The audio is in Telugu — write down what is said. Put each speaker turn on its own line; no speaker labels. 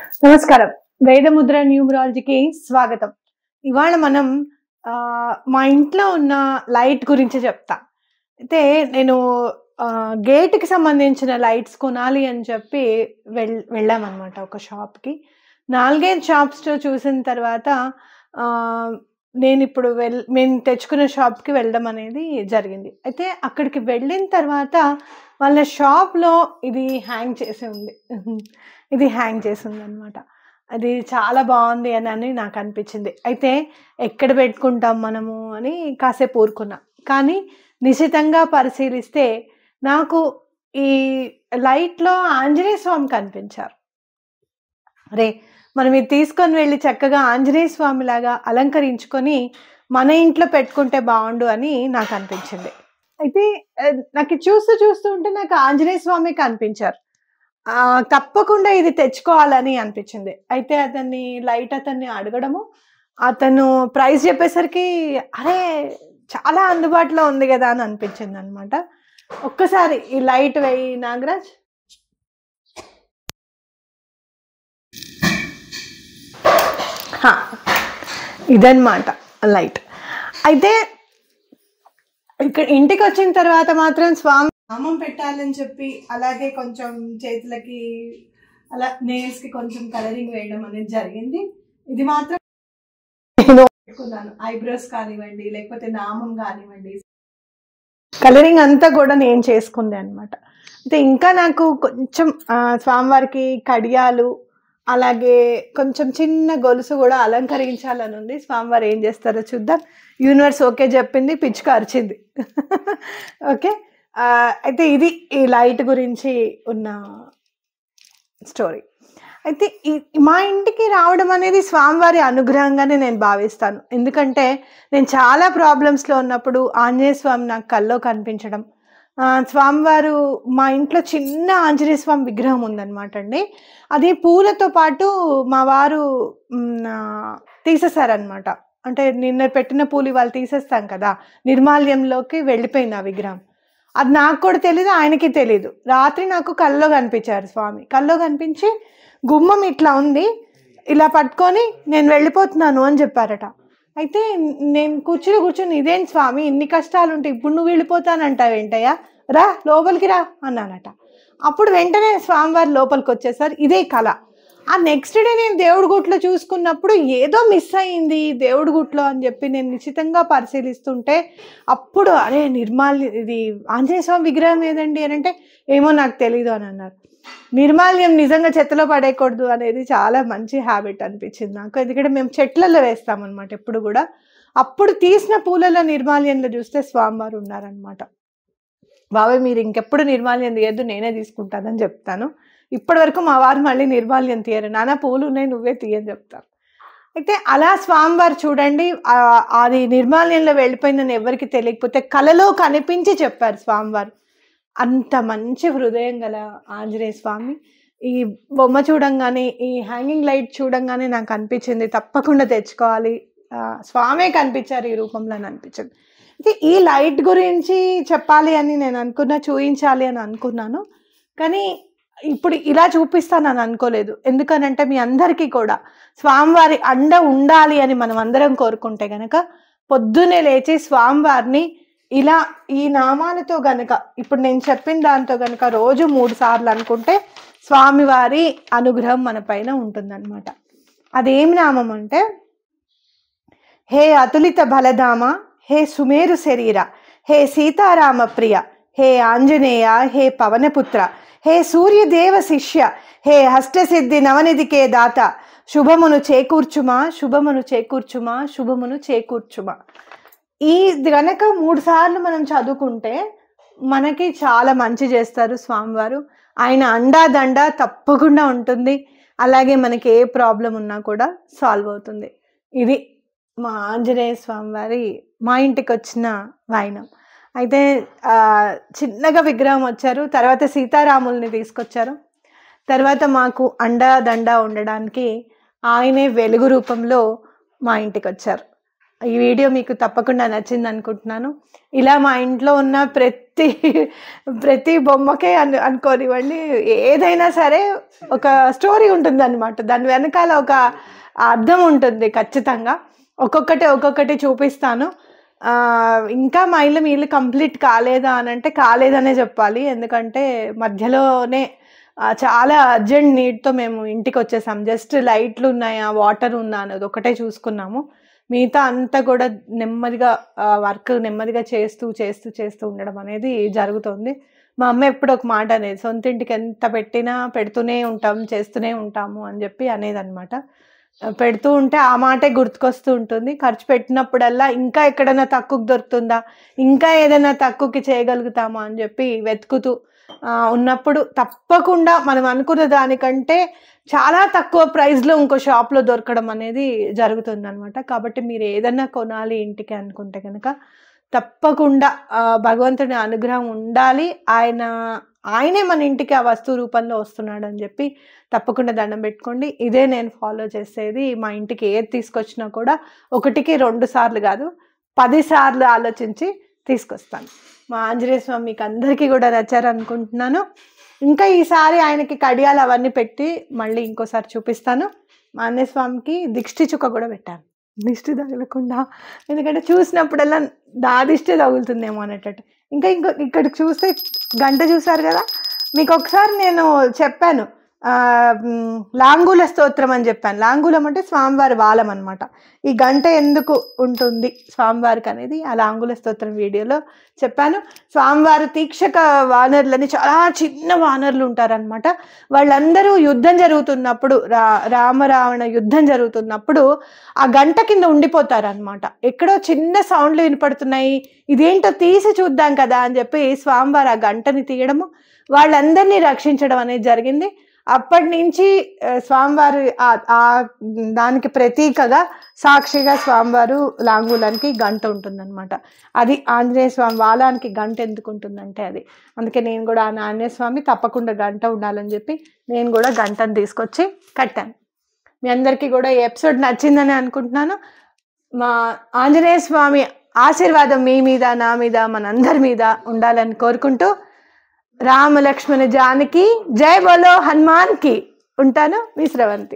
నమస్కారం. వేదముద్ర న్యూమరాలజీకి స్వాగతం. ఇవాళ మనం మా ఇంట్లో ఉన్న లైట్ గురించి చెప్తా. అయితే నేను గేట్‌కి సంబంధించిన లైట్స్ కొనాలి అని చెప్పి వెళ్ళామనమాట ఒక షాప్‌కి. 4, 5 షాప్స్‌లో చూసిన తర్వాత ఆహ్, నేనిప్పుడు మేము తెచ్చుకున్న షాప్‌కి వెళ్ళడం అనేది జరిగింది. అయితే అక్కడికి వెళ్ళిన తర్వాత వాళ్ళ షాప్‌లో ఇది హ్యాంగ్ చేసి ఉంది. ఇది హ్యాంగ్ చేసి ఉందనమాట. అది చాలా బావుంది అని నాకనిపించింది. అయితే ఎక్కడ పెట్టుకుంటాం మనము అని కాసేపు ఊరుకున్నా. కానీ నిశితంగా పరిశీలిస్తే నాకు ఈ లైట్‌లో ఆంజనేయ స్వామి కనిపించారు. అరే! మనం ఇది తీసుకొని వెళ్లి చక్కగా ఆంజనేయ స్వామిలాగా అలంకరించుకొని మన ఇంట్లో పెట్టుకుంటే బావుండు అని నాకనిపించింది. అయితే నాకు చూస్తూ ఉంటే నాకు ఆంజనేయ స్వామి కనిపించారు. తప్పకుండా ఇది తెచ్చుకోవాలని అనిపించింది. అయితే అతన్ని అడగడము, అతను ప్రైస్ చెప్పేసరికి అరే! చాలా అందుబాటులో ఉంది గదా! అని అనిపించిందనమాట. ఒక్కసారి ఈ లైట్ వెయ్యి నాగరాజ్. ఇదన్నమాట లైట్. అయితే ఇక్కడ ఇంటికొచ్చిన తర్వాత మాత్రం స్వామి నామం పెట్టాలని చెప్పి, అలాగే కొంచెం చేతులకి అలా నెయిల్స్‌కి కొంచెం కలరింగ్ వేయడం అనేది జరిగింది. ఇది మాత్రం నేను పెట్టుకున్నాను. ఐబ్రోస్ కానివ్వండి, లేకపోతే నామం కానివ్వండి, కలరింగ్ అంతా కూడా నేను చేసుకుంది అనమాట. అయితే ఇంకా నాకు కొంచెం స్వామివారికి కడియాలు, అలాగే కొంచెం చిన్న గొలుసు కూడా అలంకరించాలని ఉంది. స్వామివారు ఏం చేస్తారో చూద్దాం. యూనివర్స్ ఓకే చెప్పింది, పిచ్చుక అరిచింది. ఓకే. అయితే ఇది ఈ లైట్ గురించి ఉన్న స్టోరీ. అయితే మా ఇంటికి రావడం అనేది స్వామివారి అనుగ్రహంగానే నేను భావిస్తాను. ఎందుకంటే నేను చాలా ప్రాబ్లమ్స్‌లో ఉన్నప్పుడు ఆంజనేయ స్వామి నాకు కల్లో కనిపించడం, స్వామివారు మా ఇంట్లో చిన్న ఆంజనేయ స్వామి విగ్రహం ఉందన్నమాట అండి. అది పూలతో పాటు మా వారు తీసేశారనమాట. అంటే నిన్న పెట్టిన పూలు ఇవాళ తీసేస్తాం కదా! నిర్మాల్యంలోకి వెళ్ళిపోయింది ఆ విగ్రహం. అది నాకు కూడా తెలీదు, ఆయనకి తెలీదు. రాత్రి నాకు కల్లో కనిపించారు స్వామి. కల్లో కనిపించి గుమ్మం ఇట్లా ఉంది, ఇలా పట్టుకొని నేను వెళ్ళిపోతున్నాను అని చెప్పారట. అయితే నేను కూర్చొని ఇదేంటి స్వామి ఇన్ని కష్టాలుంటే ఇప్పుడు నువ్వు వెళ్ళిపోతానంటావేంటయ్యా, రా లోపలికి రా అన్నానట. అప్పుడు వెంటనే స్వామివారు లోపలికి వచ్చేసారు. ఇదే కళ. ఆ నెక్స్ట్ డే నేను దేవుడి గుట్లో చూసుకున్నప్పుడు ఏదో మిస్ అయింది దేవుడి గుట్లో అని చెప్పి నేను నిశ్చితంగా పరిశీలిస్తుంటే అప్పుడు అరే ఇది ఆంజనేయ స్వామి విగ్రహం ఏదండి అని అంటే, ఏమో నాకు తెలీదు అని అన్నారు. నిర్మాల్యం నిజంగా చెత్తలో పడేయకూడదు అనేది చాలా మంచి హ్యాబిట్ అనిపించింది నాకు. ఎందుకంటే మేము చెట్లలో వేస్తామన్నమాట ఎప్పుడు కూడా. అప్పుడు తీసిన పూలలో నిర్మాల్యంలో చూస్తే స్వామివారు ఉన్నారనమాట. బాబాయ్ మీరు ఇంకెప్పుడు నిర్మాల్యం తీయద్దు, నేనే తీసుకుంటానని చెప్తాను. ఇప్పటి వరకు మా వారు మళ్ళీ నిర్మాల్యం తీయరు. నాన్న పూలు ఉన్నాయి నువ్వే తీయని చెప్తారు. అయితే అలా స్వామివారు చూడండి, అది నిర్మాల్యంలో వెళ్ళిపోయిందని ఎవరికి తెలియకపోతే కలలో కనిపించి చెప్పారు స్వామివారు. అంత మంచి హృదయం గల ఆంజనేయ స్వామి. ఈ బొమ్మ చూడంగానే, ఈ హ్యాంగింగ్ లైట్ చూడంగానే నాకు అనిపించింది తప్పకుండా తెచ్చుకోవాలి. స్వామే కనిపించారు ఈ రూపంలో అని అనిపించింది. అయితే ఈ లైట్ గురించి చెప్పాలి అని నేను అనుకున్నా, చూయించాలి అని అనుకున్నాను. కానీ ఇప్పుడు ఇలా చూపిస్తానని అనుకోలేదు. ఎందుకనంటే మీ అందరికీ కూడా స్వామివారి అండ ఉండాలి అని మనం అందరం కోరుకుంటే గనక పొద్దున్నే లేచి స్వామివారిని ఇలా ఈ నామాలతో గనక, ఇప్పుడు నేను చెప్పిన దాంతో గనక రోజు 3 సార్లు అనుకుంటే స్వామివారి అనుగ్రహం మన పైన ఉంటుందన్నమాట. అదేమి నామం అంటే, హే అతులిత బలధామ, హే సుమేరు శరీర, హే సీతారామ ప్రియ, హే ఆంజనేయ, హే పవనపుత్ర, హే సూర్యదేవ శిష్య, హే హస్తసిద్ధి నవనిధికే దాత, శుభమును చేకూర్చుమా, శుభమును చేకూర్చుమా, శుభమును చేకూర్చుమా. ఈ గనక 3 సార్లు మనం చదువుకుంటే మనకి చాలా మంచి చేస్తారు స్వామివారు. ఆయన అండాదండ తప్పకుండా ఉంటుంది. అలాగే మనకి ఏ ప్రాబ్లం ఉన్నా కూడా సాల్వ్ అవుతుంది. ఇది మా ఆంజనేయ స్వామివారి మా ఇంటికి వచ్చిన వాయినం. అయితే చిన్నగా విగ్రహం వచ్చారు, తర్వాత సీతారాముల్ని తీసుకొచ్చారు. తర్వాత మాకు అండా దండ ఉండడానికి ఆయనే వెలుగు రూపంలో మా ఇంటికి వచ్చారు. ఈ వీడియో మీకు తప్పకుండా నచ్చింది అనుకుంటున్నాను. ఇలా మా ఇంట్లో ఉన్న ప్రతి బొమ్మకే అనుకోనివ్వండి, ఏదైనా సరే ఒక స్టోరీ ఉంటుందన్నమాట. దాని వెనకాల ఒక అర్థం ఉంటుంది ఖచ్చితంగా. ఒక్కొక్కటి చూపిస్తాను. ఇంకా మా ఇల్లు కంప్లీట్ కాలేదా అని అంటే కాలేదనే చెప్పాలి. ఎందుకంటే మధ్యలోనే చాలా అర్జెంట్ నీడ్తో మేము ఇంటికి వచ్చేసాం. జస్ట్ లైట్లు ఉన్నాయా, వాటర్ ఉందా అనేది ఒకటే చూసుకున్నాము. మిగతా అంతా కూడా నెమ్మదిగా వర్క్ నెమ్మదిగా చేస్తూ ఉండడం అనేది జరుగుతుంది. మా అమ్మ ఎప్పుడు ఒక మాట అనేది, సొంత ఇంటికి ఎంత పెట్టినా పెడుతూనే ఉంటాం, చేస్తూనే ఉంటాము అని చెప్పి అనేదన్నమాట. పెడుతూ ఉంటే ఆ మాటే గుర్తుకొస్తూ ఉంటుంది. ఖర్చు పెట్టినప్పుడల్లా ఇంకా ఎక్కడైనా తక్కువకి దొరుకుతుందా, ఇంకా ఏదైనా తక్కువకి చేయగలుగుతామా అని చెప్పి వెతుకుతూ ఉన్నప్పుడు తప్పకుండా మనం అనుకున్న దానికంటే చాలా తక్కువ ప్రైస్లో ఇంకో షాప్లో దొరకడం అనేది జరుగుతుంది అనమాట. కాబట్టి మీరు ఏదన్నా కొనాలి ఇంటికి అనుకుంటే కనుక తప్పకుండా భగవంతుని అనుగ్రహం ఉండాలి. ఆయనే మన ఇంటికి ఆ వస్తువు రూపంలో వస్తున్నాడు అని చెప్పి తప్పకుండా దండం పెట్టుకోండి. ఇదే నేను ఫాలో చేసేది. మా ఇంటికి ఏది తీసుకొచ్చినా కూడా 1కి 2 సార్లు కాదు, 10 సార్లు ఆలోచించి తీసుకొస్తాను. మా ఆంజనేయ స్వామి మీకు అందరికీ కూడా నచ్చారనుకుంటున్నాను. ఇంకా ఈసారి ఆయనకి కడియాలు అవన్నీ పెట్టి మళ్ళీ ఇంకోసారి చూపిస్తాను. మా ఆంజనేయ స్వామికి దిష్టి చుక్క కూడా పెట్టాను, దిష్టి తగలకుండా. ఎందుకంటే చూసినప్పుడల్లా నా దిష్టి తగులుతుందేమో అనేటట్టు. ఇంకా ఇక్కడికి చూస్తే గంట చూసారు కదా, మీకు ఒకసారి నేను చెప్పాను లాంగూల స్తోత్రం అని చెప్పాను. లాంగూలం అంటే స్వామివారి వాలం అనమాట. ఈ గంట ఎందుకు ఉంటుంది స్వామివారికి అనేది ఆ లాంగూల స్తోత్రం వీడియోలో చెప్పాను. స్వామివారు తీక్షక వానరులని, చాలా చిన్న వానరులు ఉంటారనమాట. వాళ్ళందరూ యుద్ధం జరుగుతున్నప్పుడు, రామరావణ యుద్ధం జరుగుతున్నప్పుడు ఆ గంట కింద ఉండిపోతారనమాట. ఎక్కడో చిన్న సౌండ్లు వినపడుతున్నాయి, ఇదేంటో తీసి చూద్దాం కదా అని చెప్పి స్వామివారు ఆ గంటని తీయడము, వాళ్ళందరినీ రక్షించడం అనేది జరిగింది. అప్పటి నుంచి స్వామివారు దానికి ప్రతీకగా సాక్షిగా స్వామివారు లాంగూలానికి గంట ఉంటుందన్నమాట. అది ఆంజనేయ స్వామి వాలానికి గంట ఎందుకు ఉంటుందంటే అది. అందుకే నేను కూడా ఆంజనేయ స్వామి తప్పకుండా గంట ఉండాలని చెప్పి నేను కూడా గంటను తీసుకొచ్చి కట్టాను. మీ అందరికీ కూడా ఈ ఎపిసోడ్ నచ్చిందని అనుకుంటున్నాను. మా ఆంజనేయ స్వామి ఆశీర్వాదం మీ మీద, నా మీద, మనందరి మీద ఉండాలని కోరుకుంటూ రామ లక్ష్మణ జానకి జై బోలో హనుమాన్ కి. ఉంటాను, మీ శ్రవంతి.